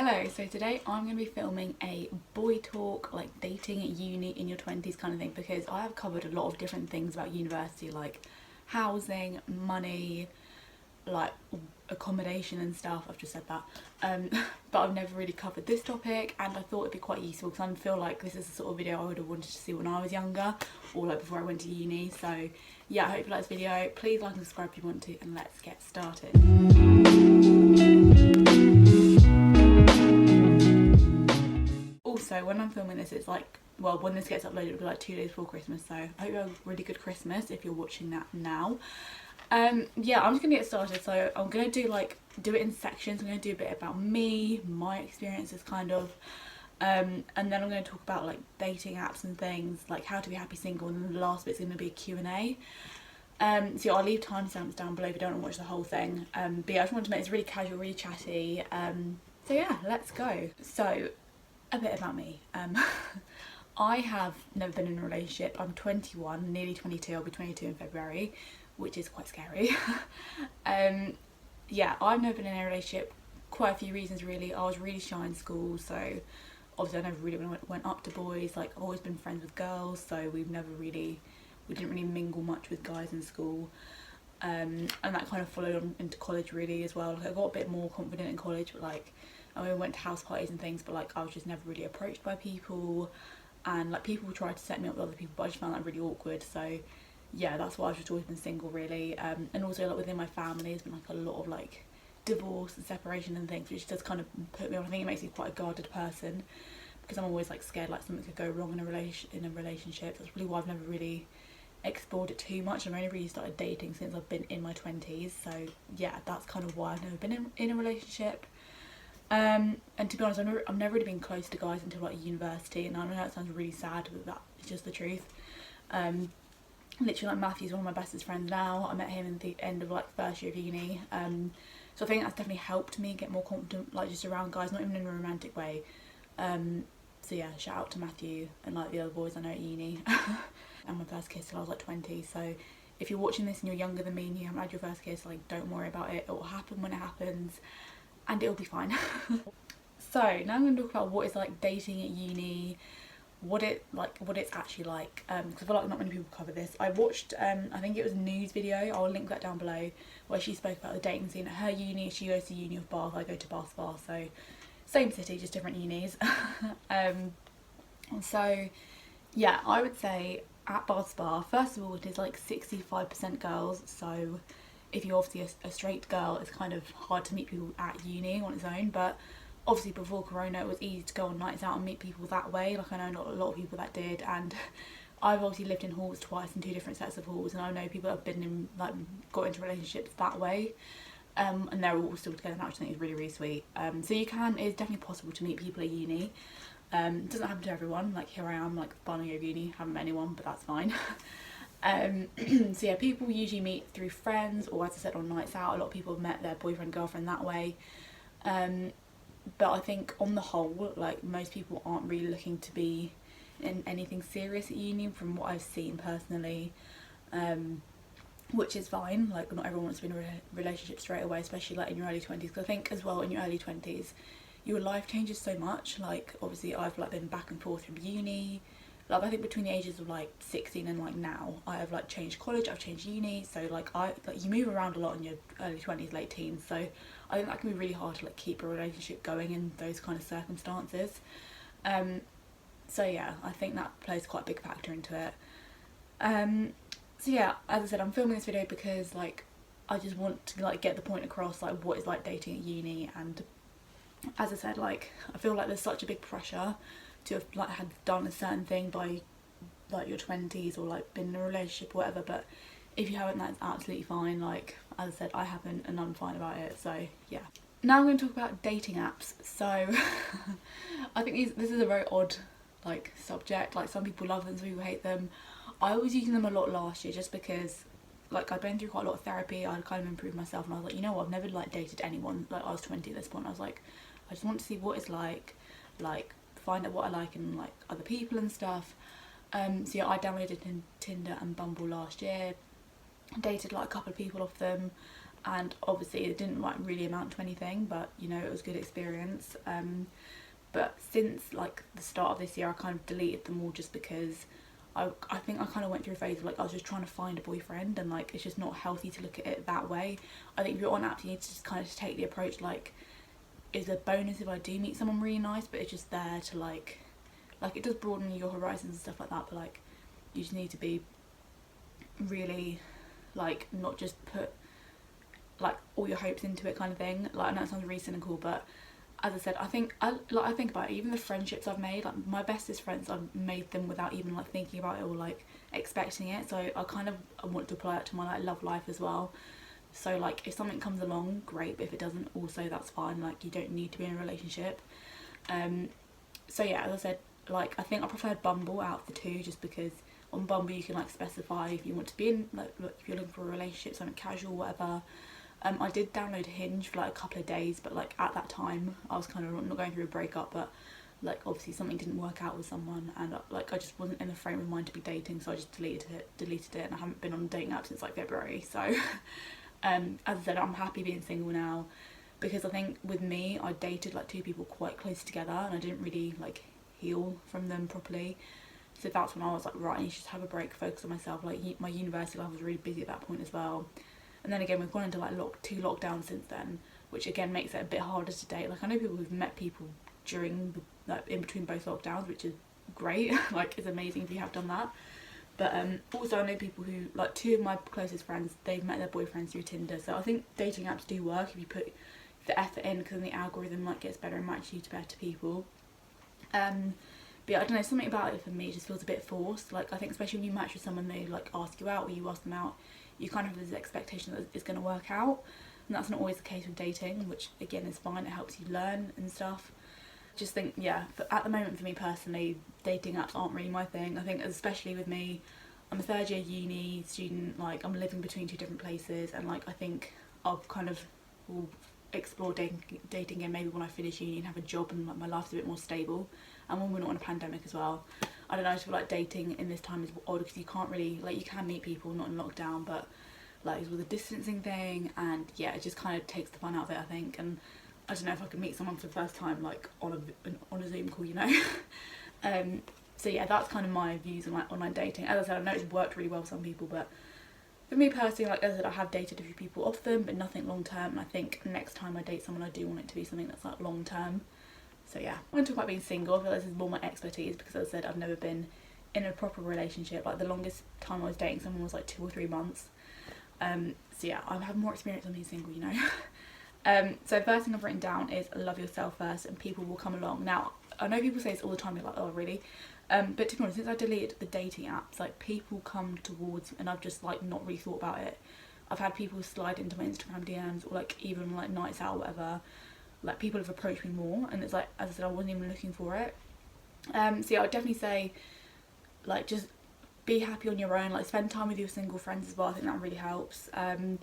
Hello, so today I'm going to be filming a boy talk, like dating at uni in your 20s kind of thing, because I have covered a lot of different things about university, like housing, money, like accommodation and stuff. I've just said that, but I've never really covered this topic, and I thought it'd be quite useful because I feel like this is the sort of video I would have wanted to see when I was younger, or like before I went to uni. So yeah, I hope you like this video. Please like and subscribe if you want to, and let's get started. Also, when I'm filming this, it's like, well, when this gets uploaded, it'll be like 2 days before Christmas, so I hope you have a really good Christmas if you're watching that now. Yeah, I'm just gonna get started. So I'm gonna do it in sections. I'm gonna do a bit about me, my experiences kind of, and then I'm gonna talk about like dating apps and things, like how to be happy single, and then the last bit's gonna be a Q&A. So I'll leave timestamps down below if you don't want to watch the whole thing. But yeah, I just wanted to make this really casual, really chatty. So yeah, let's go. So a bit about me. I have never been in a relationship. I'm 21, nearly 22. I'll be 22 in February, which is quite scary. Yeah, I've never been in a relationship. Quite a few reasons really. I was really shy in school, so obviously I never really went up to boys. Like, I've always been friends with girls, so we didn't really mingle much with guys in school. And that kind of followed on into college really as well. Like, I got a bit more confident in college, but like, I mean, we went to house parties and things, but like I was just never really approached by people, and like people tried to set me up with other people, but I just found that really awkward. So yeah, that's why I've just always been single really. And also like within my family there's been like a lot of like divorce and separation and things, which does kind of put me off. I think it makes me quite a guarded person because I'm always like scared like something could go wrong in a relationship. That's really why I've never really explored it too much. I've only really started dating since I've been in my 20s, so yeah, that's kind of why I've never been in a relationship. And to be honest, I've never really been close to guys until like university, and I know that sounds really sad, but that's just the truth. Literally, like, Matthew's one of my bestest friends now. I met him in the end of like first year of uni, so I think that's definitely helped me get more confident, like just around guys, not even in a romantic way. So yeah, shout out to Matthew and like the other boys I know at uni. And my first kiss till I was like 20, so if you're watching this and you're younger than me and you haven't had your first kiss, like, don't worry about it. It will happen when it happens, and it'll be fine. So now I'm going to talk about what it's like dating at uni, what it's actually like, because I feel like not many people cover this. I watched I think it was a news video, I'll link that down below, where she spoke about the dating scene at her uni. She goes to uni of Bath, I go to Bath Spa, so same city, just different unis. So yeah, I would say at Bath Spa, first of all, it is like 65% girls, so if you're obviously a straight girl, it's kind of hard to meet people at uni on its own. But obviously before Corona, it was easy to go on nights out and meet people that way. Like, I know not a lot of people that did, and I've obviously lived in halls twice, in 2 different sets of halls, and I know people that have been in, like, got into relationships that way, and they're all still together now, which I think is really, really sweet. So it's definitely possible to meet people at uni. It doesn't happen to everyone. Like, here I am, like, final year of uni, haven't met anyone, but that's fine. So yeah, people usually meet through friends, or as I said, on nights out. A lot of people have met their boyfriend, girlfriend that way. But I think on the whole, like, most people aren't really looking to be in anything serious at uni from what I've seen personally, which is fine. Like, not everyone wants to be in a relationship straight away, especially like in your early 20s, because I think as well in your early 20s your life changes so much. Like, obviously I've like been back and forth from uni. Like, I think between the ages of like 16 and like now, I have like changed college, I've changed uni, so like you move around a lot in your early 20s, late teens, so I think that can be really hard to like keep a relationship going in those kind of circumstances. So yeah, I think that plays quite a big factor into it. So yeah, as I said, I'm filming this video because like I just want to like get the point across, like what it's like dating at uni. And as I said, like, I feel like there's such a big pressure to have like had done a certain thing by like your 20s, or like been in a relationship or whatever, but if you haven't, that's absolutely fine. Like, as I said, I haven't, and I'm fine about it. So yeah, now I'm going to talk about dating apps. So I think this is a very odd like subject. Like, some people love them, some people hate them. I was using them a lot last year just because like I'd been through quite a lot of therapy. I'd kind of improved myself, and I was like, you know what, I've never like dated anyone. Like, I was 20 at this point. I was like, I just want to see what it's like find out what I like in like other people and stuff. So yeah, I downloaded Tinder and Bumble last year, dated like a couple of people off them, and obviously it didn't like really amount to anything, but you know, it was a good experience. But since like the start of this year, I kind of deleted them all just because I think I kind of went through a phase of like I was just trying to find a boyfriend, and like it's just not healthy to look at it that way. I think if you're on apps, you need to just kind of take the approach like, is a bonus if I do meet someone really nice, but it's just there to like it does broaden your horizons and stuff like that, but like you just need to be really like not just put like all your hopes into it kind of thing. Like, I know it sounds really cynical, but as I said, I think I think about it, even the friendships I've made, like my bestest friends, I've made them without even like thinking about it or like expecting it. So I want to apply it to my like love life as well. So like if something comes along, great, but if it doesn't, also that's fine. Like, you don't need to be in a relationship. So yeah, as I said, like I think I preferred Bumble out of the two, just because on Bumble you can like specify if you want to be in like if you're looking for a relationship, something casual, whatever. I did download Hinge for like a couple of days, but like at that time I was kind of not going through a breakup, but like obviously something didn't work out with someone, and like I just wasn't in the frame of mind to be dating, so I just deleted it, and I haven't been on a dating app since like February. So as I said, I'm happy being single now, because I think with me, I dated like two people quite close together, and I didn't really like heal from them properly. So that's when I was like, right, I need to just have a break, focus on myself. Like my university life was really busy at that point as well. And then again, we've gone into like two lockdowns since then, which again makes it a bit harder to date. Like, I know people who've met people during like in between both lockdowns, which is great. Like, it's amazing if you have done that. But also I know people who, like two of my closest friends, they've met their boyfriends through Tinder. So I think dating apps do work if you put the effort in, because then the algorithm like gets better and matches you to better people. But yeah, I don't know, something about it for me just feels a bit forced. Like, I think especially when you match with someone, they like ask you out or you ask them out, you kind of have this expectation that it's going to work out, and that's not always the case with dating, which again is fine, it helps you learn and stuff. Just think, yeah, but at the moment for me personally, dating apps aren't really my thing. I think especially with me, I'm a third year uni student, like I'm living between two different places, and like I think I'll kind of will explore dating again maybe when I finish uni and have a job and like my life's a bit more stable, and when we're not in a pandemic as well. I don't know, I just feel like dating in this time is odd, because you can't really, like, you can meet people not in lockdown, but like with the distancing thing, and yeah, it just kind of takes the fun out of it, I think. And I don't know if I could meet someone for the first time like on a Zoom call, you know. So yeah, that's kind of my views on like online dating. As I said, I know it's worked really well for some people, but for me personally, like as I said, I have dated a few people off them, but nothing long term. And I think next time I date someone, I do want it to be something that's like long term. So yeah, I want to talk about being single. I feel like this is more my expertise, because as I said, I've never been in a proper relationship. Like the longest time I was dating someone was like 2 or 3 months. So yeah, I have more experience on being single, you know. So first thing I've written down is love yourself first, and people will come along. Now, I know people say this all the time, they're like, oh really? But to be honest, since I deleted the dating apps, like people come towards me, and I've just like not really thought about it. I've had people slide into my Instagram DMs, or like even like nights out or whatever. Like people have approached me more, and it's like, as I said, I wasn't even looking for it. So yeah, I would definitely say like just be happy on your own, like spend time with your single friends as well. I think that really helps. And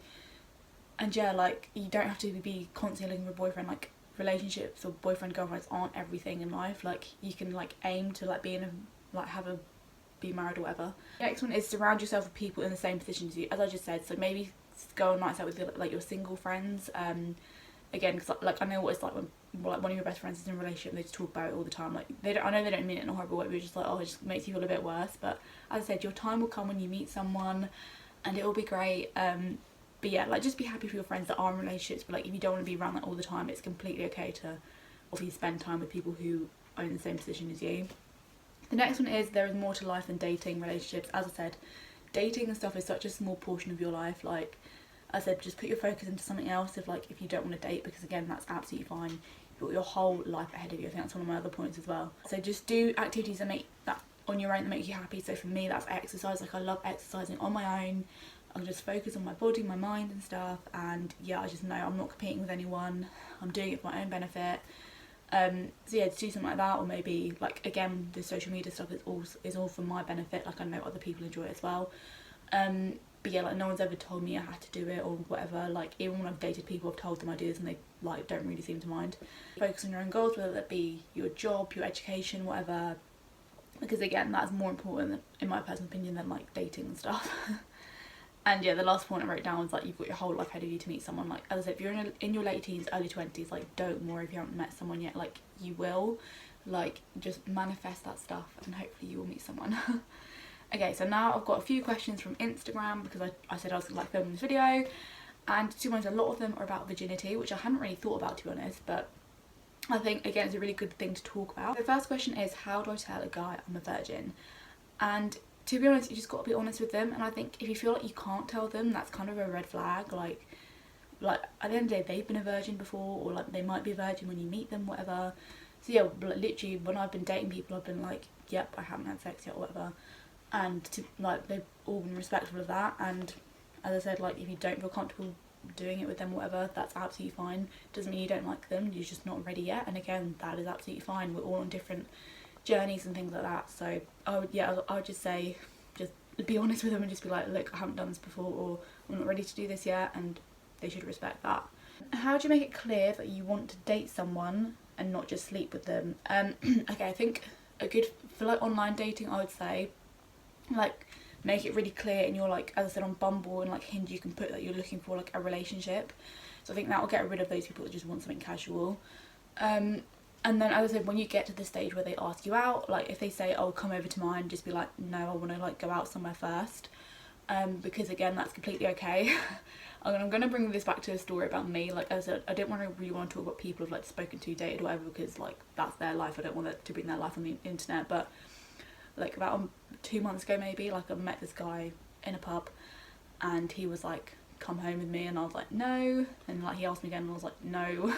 yeah, like you don't have to be constantly looking for a boyfriend. Like relationships or boyfriend girlfriends aren't everything in life. Like you can like aim to like be in a like be married or whatever. The next one is surround yourself with people in the same position as you, as I just said. So maybe go on nights out with like your single friends. Again, because like I know what it's like when like one of your best friends is in a relationship and they just talk about it all the time. Like I know they don't mean it in a horrible way, but it's just like, oh, it just makes you feel a bit worse. But as I said, your time will come when you meet someone, and it will be great. But yeah, like just be happy for your friends that are in relationships. But like if you don't want to be around that all the time, it's completely okay to obviously spend time with people who are in the same position as you. The next one is there is more to life than dating, relationships. As I said, dating and stuff is such a small portion of your life. Like I said, just put your focus into something else if you don't want to date, because again, that's absolutely fine. You've got your whole life ahead of you. I think that's one of my other points as well. So just do activities that make that on your own that make you happy. So for me, that's exercise. Like I love exercising on my own. I just focus on my body, my mind and stuff, and yeah, I just know I'm not competing with anyone. I'm doing it for my own benefit. So yeah, to do something like that, or maybe like again, the social media stuff is all for my benefit. Like I know other people enjoy it as well. But yeah, like no one's ever told me I had to do it or whatever. Like even when I've dated people, I've told them ideas and they like don't really seem to mind. Focus on your own goals, whether that be your job, your education, whatever. Because again, that's more important in my personal opinion than like dating and stuff. And yeah, the last point I wrote down was like, you've got your whole life ahead of you to meet someone. Like, as I said, if you're in your late teens, early 20s, like, don't worry if you haven't met someone yet. Like, you will. Like, just manifest that stuff and hopefully you will meet someone. Okay, so now I've got a few questions from Instagram because I said I was like filming this video, and to be honest, a lot of them are about virginity, which I hadn't really thought about, to be honest, but I think again it's a really good thing to talk about. The first question is, how do I tell a guy I'm a virgin? And to be honest, you just got to be honest with them, and I think if you feel like you can't tell them, that's kind of a red flag. Like at the end of the day, they've been a virgin before, or like they might be a virgin when you meet them, whatever. So yeah, literally when I've been dating people, I've been like, yep, I haven't had sex yet or whatever, and like they've all been respectful of that. And as I said, like if you don't feel comfortable doing it with them, whatever, that's absolutely fine. Doesn't mean you don't like them, you're just not ready yet, and again, that is absolutely fine. We're all on different journeys and things like that. So I would just say, just be honest with them and just be like, look, I haven't done this before, or I'm not ready to do this yet, and they should respect that. How do you make it clear that you want to date someone and not just sleep with them? Okay, I think a good, for like online dating, I would say, like, make it really clear in your, like, as I said, on Bumble and like Hinge, you can put that you're looking for like a relationship. So I think that will get rid of those people that just want something casual. And then, as I said, when you get to the stage where they ask you out, like if they say, oh, come over to mine, just be like, no, I want to like go out somewhere first. Because again, that's completely okay. I'm going to bring this back to a story about me. Like as I said, I don't really want to talk about people I've like spoken to, dated, whatever, because like that's their life. I don't want to bring their life on the internet. But like about 2 months ago maybe, like I met this guy in a pub, and he was like, come home with me, and I was like, no, and like he asked me again and I was like, no.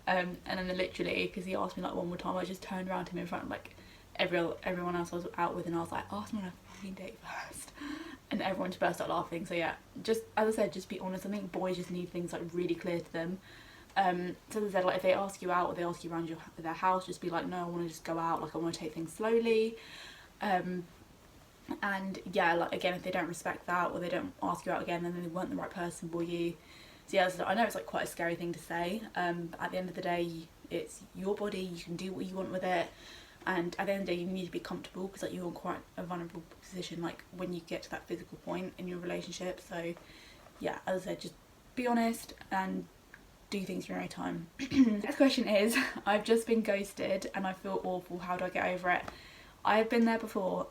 And then literally, because he asked me like one more time, I just turned around to him in front of like everyone else I was out with, and I was like, ask me on a fucking date first. And everyone just burst out laughing. So yeah, just as I said, just be honest. I think boys just need things like really clear to them. So as I said, like if they ask you out or they ask you around their house, just be like, no, I want to just go out, like I want to take things slowly. And yeah, like again, if they don't respect that or they don't ask you out again, then they weren't the right person for you. So yeah, I know it's like quite a scary thing to say, but at the end of the day, it's your body, you can do what you want with it, and at the end of the day, you need to be comfortable, because like you're in quite a vulnerable position like when you get to that physical point in your relationship. So yeah, as I said, just be honest and do things in your own time. Next question is, I've just been ghosted and I feel awful, how do I get over it? I've been there before.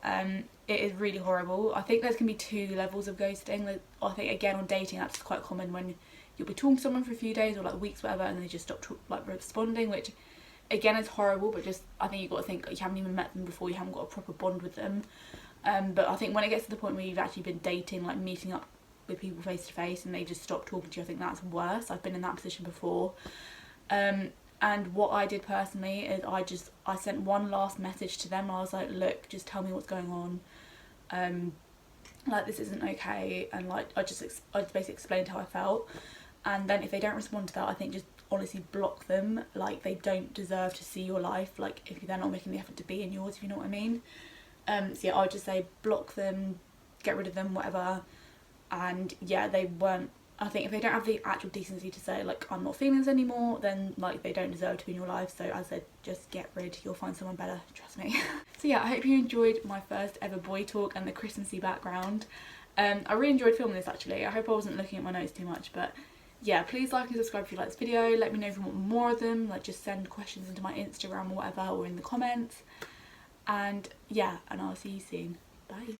It is really horrible. I think there's going to be 2 levels of ghosting. I think again on dating, that's quite common, when you'll be talking to someone for a few days or like weeks, whatever, and they just stop like responding, which again is horrible. But just, I think you've got to think, you haven't even met them before, you haven't got a proper bond with them. But I think when it gets to the point where you've actually been dating, like meeting up with people face to face, and they just stop talking to you, I think that's worse. I've been in that position before. And what I did personally is I sent one last message to them. I was like, look, just tell me what's going on. Like this isn't okay, and like I just basically explained how I felt. And then if they don't respond to that, I think just honestly block them. Like they don't deserve to see your life, like if they're not making the effort to be in yours, if you know what I mean. So yeah, I would just say block them, get rid of them, whatever. And yeah, they weren't, I think if they don't have the actual decency to say like I'm not feeling this anymore, then like they don't deserve to be in your life. So as I said, just get rid, you'll find someone better, trust me. So yeah, I hope you enjoyed my first ever boy talk and the Christmassy background. I really enjoyed filming this actually. I hope I wasn't looking at my notes too much, but yeah, please like and subscribe if you like this video. Let me know if you want more of them, like just send questions into my Instagram or whatever, or in the comments. And yeah, and I'll see you soon. Bye.